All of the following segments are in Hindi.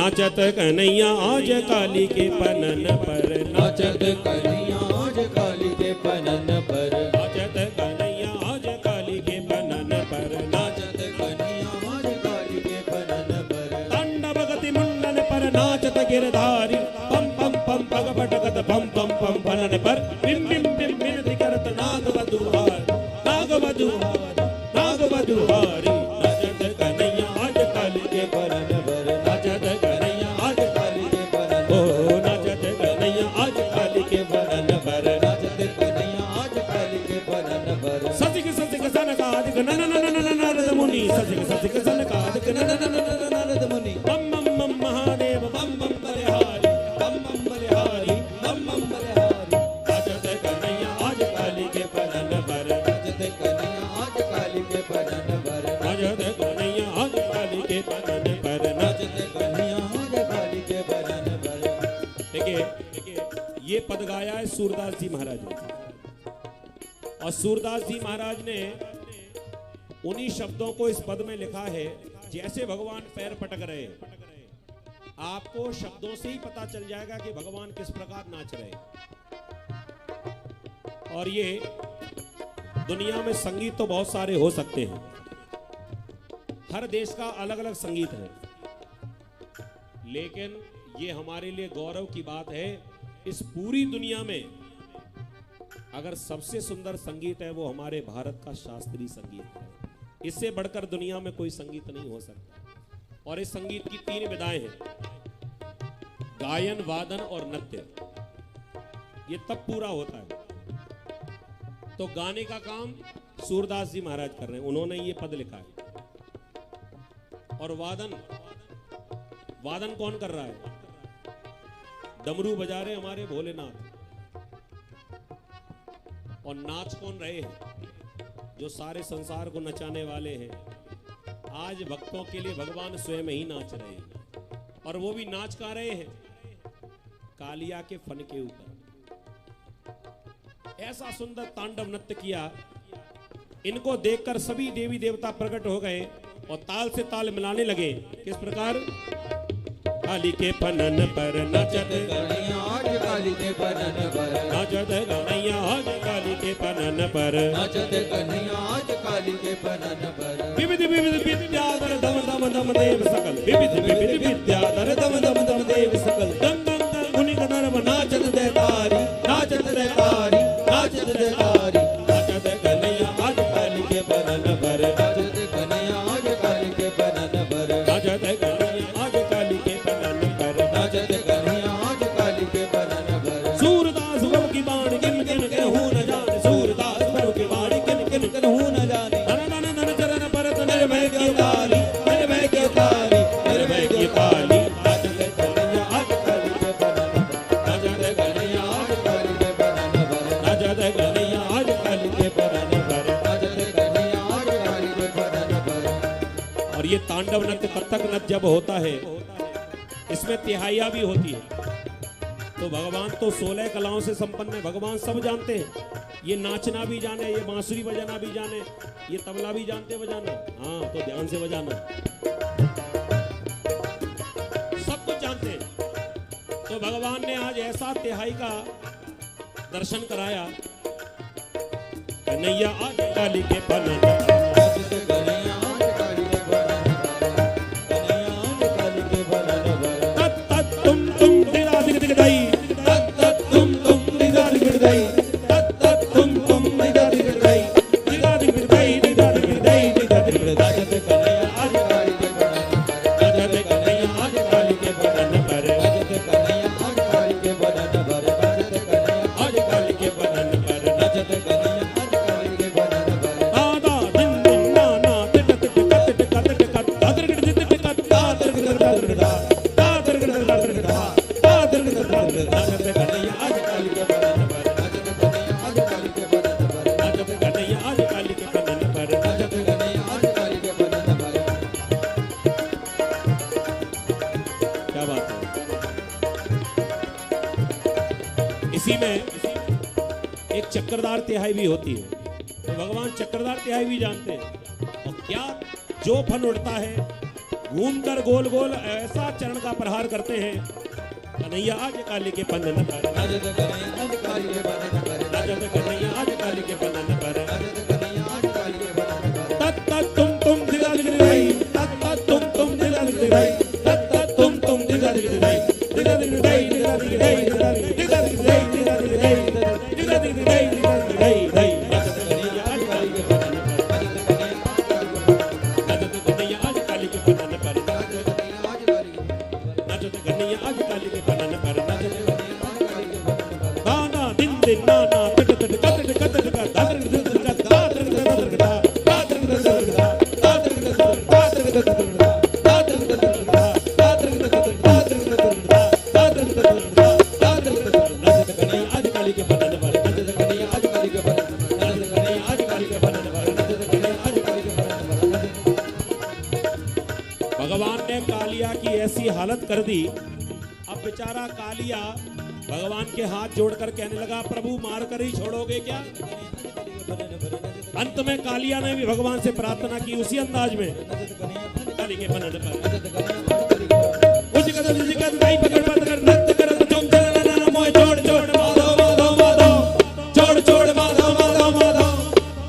नाचत कन्हैया आज काली के पनन पर, नाचत कन्हैया आज काली के पनन पर, नाचत कन्हैया आज काली के पनन पर, नाचत कन्हैया आज काली के पनन पर, तांडव गति मुंडन पर नाचत गिरधारी, पम पम पम पग पटकत पम पम पम पनन पर, बिम बिम बिम बिनती करत नाग वधुहार, नाग वधुहार, नाग वधुहारी। नाचत कन्हैया आज काली के पनन पर, नाचत कन्हैया आज काली के पनन ओ नाचत कन्हैया आज काली के पनन पर, नाचत कन्हैया आज काली के पनन पर, ससिक ससिक सनकादिक नन नन नन नारद मुनि, ससिक ससिक सनकादिक नन नन नन नारद मुनि, बम बम बम महादेव बम बम बलिहारी, बम बम बलिहारी, बम बम बलिहारी। नाचत कन्हैया आज काली के पनन पर, नाचत कन्हैया आज काली के पनन पर, नाचत कन्हैया आज काली के पनन पर। नाचत कन्हैया आज काली के पनन पर। देखिए ये पद गाया है सूरदास जी महाराज ने, और सूरदास जी महाराज ने उन्हीं शब्दों को इस पद में लिखा है। जैसे भगवान पैर पटक रहे, आपको शब्दों से ही पता चल जाएगा कि भगवान किस प्रकार नाच रहे। और ये दुनिया में संगीत तो बहुत सारे हो सकते हैं, हर देश का अलग अलग संगीत है, लेकिन ये हमारे लिए गौरव की बात है, इस पूरी दुनिया में अगर सबसे सुंदर संगीत है वो हमारे भारत का शास्त्रीय संगीत है। इससे बढ़कर दुनिया में कोई संगीत नहीं हो सकता। और इस संगीत की 3 विधाएं हैं, गायन, वादन और नृत्य। ये तब पूरा होता है। तो गाने का काम सूरदास जी महाराज कर रहे हैं, उन्होंने ये पद लिखा है। और वादन कौन कर रहा है? डमरू बजा रहे हमारे भोलेनाथ। और नाच कौन रहे हैं? जो सारे संसार को नचाने वाले हैं। आज भक्तों के लिए भगवान स्वयं ही नाच रहे हैं, और वो भी नाच कहाँ रहे हैं? कालिया के फन के ऊपर। ऐसा सुंदर तांडव नृत्य किया, इनको देखकर सभी देवी देवता प्रकट हो गए और ताल से ताल मिलाने लगे। किस प्रकार? काली के पनन पर नाचत कन्हैया आज काली के पनन पर, नाचत कन्हैया आज काली के पनन पर, नाचत कन्हैया आज काली के पनन पर, विविध विविध विद्याधर दम दम दम देव सकल, विविध विविध विद्याधर दम दम दम देव सकल, दम दम दम मुनि गंधर्व नाचत देतारी, नाचत देतारी, नाचत देतारी। नाचत कन्हैया आज काली के पनन पर, नाचत कन्हैया आज काली के पनन पर, नाचत कन्हैया आज काली के पनन पर, नाचत कन्हैया आज काली के पनन पर। सूरदास प्रभु की बाणी किन किन कहूँ न जाने, सूरदास प्रभु की बाणी किन किन कहूँ न जाने, नन नन नन चरण परत निर्भय की काली, निर्भय की काली, निर्भय की काली। नाचत कन्हैया आज काली के पनन पर, नाचत कन्हैया आज काली के पनन पर, नाचत कन्हैया आज काली के पनन पर, नाचत कन्हैया आज काली के पनन पर। और ये तांडव नृत्य, कथक नृत्य जब होता है, इसमें तिहाइयाँ भी होती है। तो भगवान तो 16 कलाओं से संपन्न है, भगवान सब जानते हैं। ये नाचना भी जाने, ये बांसुरी बजाना भी जाने, ये तबला भी जानते बजाना। हाँ, तो ध्यान से बजाना, सब कुछ जानते हैं। तो भगवान ने आज ऐसा तिहाई का दर्शन कराया। कन्हैया आज काली के पनन, नाचत कन्हैया आज काली के पनन पर, कन्हैया आज काली के पनन पर, तत तत तुम दिला दिग दिग दई, तत तत तुम दिगा दिग दई, तत तत तुम दिगा दिग दई, दिगा दिग दई, दिगा दिग दई, दिगा दिग दई। नाचत कन्हैया आज काली के पनन पर, नाचत कन्हैया आज काली के पनन पर, नाचत कन्हैया आज काली के पनन पर, नाचत कन्हैया आज काली के पनन पर। नाचत कन्हैया आज काली के पनन पर। दादा दिन दिन ना ना tit tit cut tit cut tit cut Dadar tit tit cut Dadar tit Dadar tit Dadar tit Dadar tit Dadar tit Dadar tit. नाचत कन्हैया आज काली के पनन पर, नाचत कन्हैया आज काली के पनन पर, नाचत कन्हैया आज काली के पनन पर। नाचत कन्हैया आज काली के पनन पर। क्या बात है। इसी में एक चक्रधार तिहाई भी होती है। तो भगवान चक्रधार तिहाई भी जानते हैं। और क्या जो फन उड़ता है घूमकर गोल गोल ऐसा चरण का प्रहार करते हैं। कन्हैया आज काली के पंदन पर, नजत कन्हैया आज काली के बंधन पर, नजत कन्हैया आज काली के पंदन पर। नजत कन्हैया आज काली के बंधन पर। तत तुम दिला दिख रही, तत तुम दिला दिख रही, तत तुम दिला दिख रही, दिला दिख रही, दिला दिख रही, दिला दिख रही, दिला दिख रही, दिला दिख रही, दिला दिख रही, दिला दिख रही। नजत कन्हैया आज काली के पंदन पर, नजत कन्हैया आज काली के पंदन पर, नजत कन्हैया आज काली के पंदन पर, नजत नाना दिन दिन नाना cut cut cut cut cut Dadar Dadar Dadar Dadar Dadar आज काली के पंदन पर, नजत कन्हैया आज काली के पंदन पर, नजत कन्हैया आज काली के पंदन पर, नजत कन्हैया आज काली के पंदन पर। भगवान ने कालिया की ऐसी हालत कर दी। अब बेचारा कालिया भगवान के हाथ जोड़कर कहने लगा, प्रभु मार कर ही छोड़ोगे क्या? अंत में कालिया ने भी भगवान से प्रार्थना की उसी अंदाज में, काली के बनन पर उस कदम से कदम दाई पकड़ पकड़ नृत्य करत चुम चलन मोय छोड़ छोड़ माधव माधव माधव छोड़ छोड़ माधव माधव माधव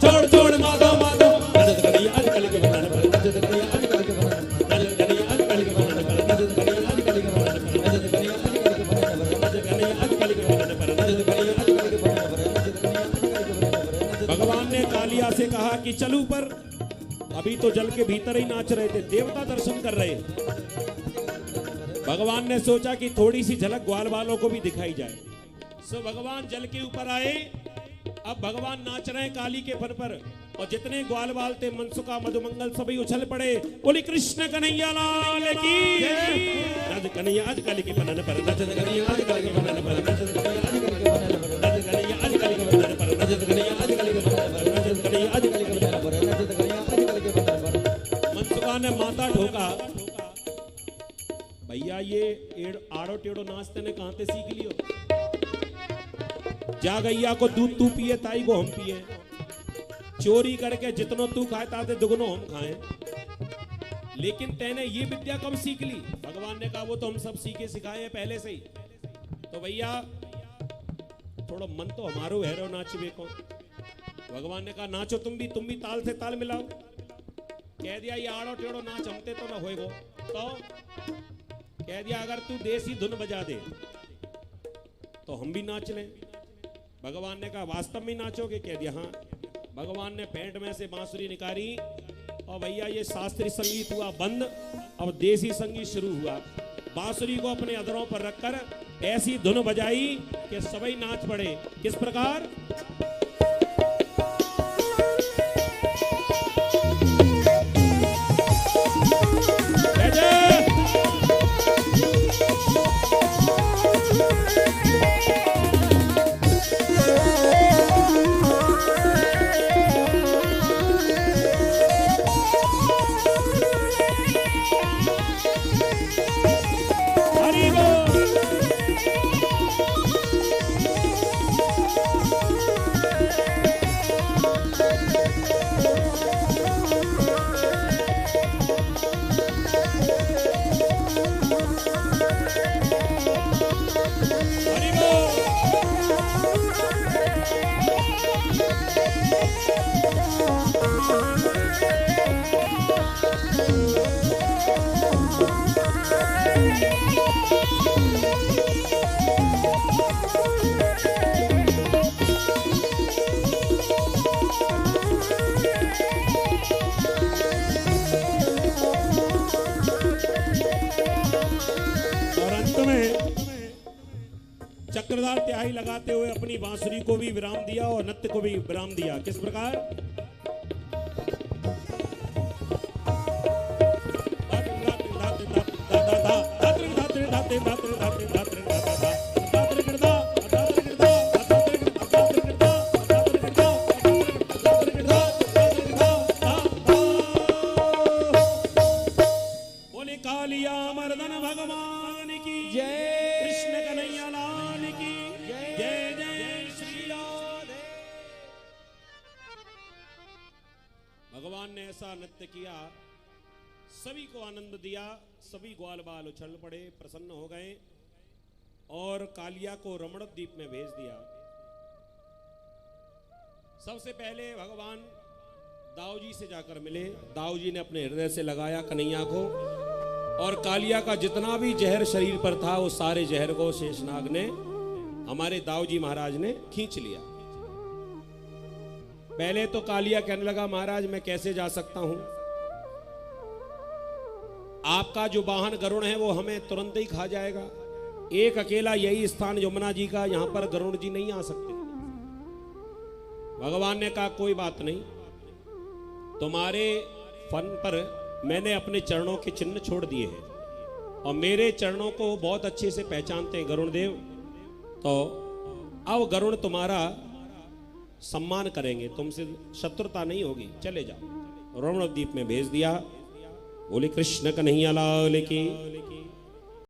छोड़ छोड़ माधव माधव। नजत कन्हैया आज काली के बनन पर, नजत कन्हैया आज काली के बनन पर, नजत कन्हैया आज काली के बनन पर, नजत कन्हैया आज काली के बनन पर, नजत कन्हैया आज काली के बनन पर, नजत कन्हैया आज काली के बनन पर, नजत कन्हैया आज काली के बनन पर, नजत कन्हैया आज काली के बनन पर। भगवान ने कालिया से कहा कि चलू पर, अभी तो जल के भीतर ही नाच रहे थे, देवता दर्शन कर रहे। भगवान ने सोचा कि थोड़ी सी झलक ग्वाल वालों को भी दिखाई जाए, सो भगवान जल के ऊपर आए। अब भगवान नाच रहे हैं काली के फन पर, और जितने ग्वाल बाल थे मनसुका मधुमंगल सभी उछल पड़े। बोली कृष्ण कन्हैया लाल की। नजत कन्हैया आज काली के बनन पर, नजत कन्हैया आज काली के बनन पर, नजत कन्हैया आज काली के बनन पर, नजत कन्हैया आज काली के बनन पर, नजत कन्हैया आज काली के बनन पर, नजत कन्हैया आज काली के बनन पर, नजत कन्हैया आज काली के बनन पर। मनसुका ने माथा ठोका, भैया ये आड़ो टेढ़ो नाचते ने कहां से सीख लियो? जा गैया को दूध तू पिए ताई को हम पिए, चोरी करके जितनो तू खाए ताते दुगनो हम खाएं। लेकिन तैने ये विद्या कब सीख ली? भगवान ने कहा वो तो हम सब सीखे सिखाए हैं पहले से ही। तो भैया थोड़ा मन तो हमारो हैरो नाचबे को। भगवान ने कहा नाचो तुम भी ताल से ताल मिलाओ। कह दिया ये आड़ो टेढ़ो नाच हमते तो ना होएगो। तो कह दिया अगर तू देसी धुन बजा दे तो हम भी नाच लें। भगवान ने कहा वास्तव में नाचोगे? कह दिया हाँ। भगवान ने पेंट में से बांसुरी निकाली और भैया ये शास्त्रीय संगीत हुआ बंद, अब देसी संगीत शुरू हुआ। बांसुरी को अपने अधरों पर रखकर ऐसी धुन बजाई कि सभी नाच पड़े। किस प्रकार? चक्रधार त्याही लगाते हुए अपनी बांसुरी को भी विराम दिया और नृत्य को भी विराम दिया। किस प्रकार? बोले कालिया मर्दन भगवान की जय, कृष्ण कन्हैया लाल की जय, जय जय श्री राधे। भगवान ने ऐसा नृत्य किया, सभी को आनंद दिया, सभी ग्वाल बाल उछल पड़े, प्रसन्न हो गए और कालिया को रमणद्वीप में भेज दिया। सबसे पहले भगवान दाऊ जी से जाकर मिले। दाऊ जी ने अपने हृदय से लगाया कन्हैया को और कालिया का जितना भी जहर शरीर पर था वो सारे जहर को शेषनाग ने, हमारे दाऊ जी महाराज ने खींच लिया। पहले तो कालिया कहने लगा महाराज मैं कैसे जा सकता हूं, आपका जो वाहन गरुड़ है वो हमें तुरंत ही खा जाएगा। एक अकेला यही स्थान यमुना जी का, यहां पर गरुड़ जी नहीं आ सकते। भगवान ने कहा कोई बात नहीं, तुम्हारे फन पर मैंने अपने चरणों के चिन्ह छोड़ दिए हैं और मेरे चरणों को बहुत अच्छे से पहचानते हैं गरुड़ देव, तो अब गरुड़ तुम्हारा सम्मान करेंगे, तुमसे शत्रुता नहीं होगी, चले जाओ। रमणद्वीप में भेज दिया। बोले कृष्ण कन्हैया लाल की।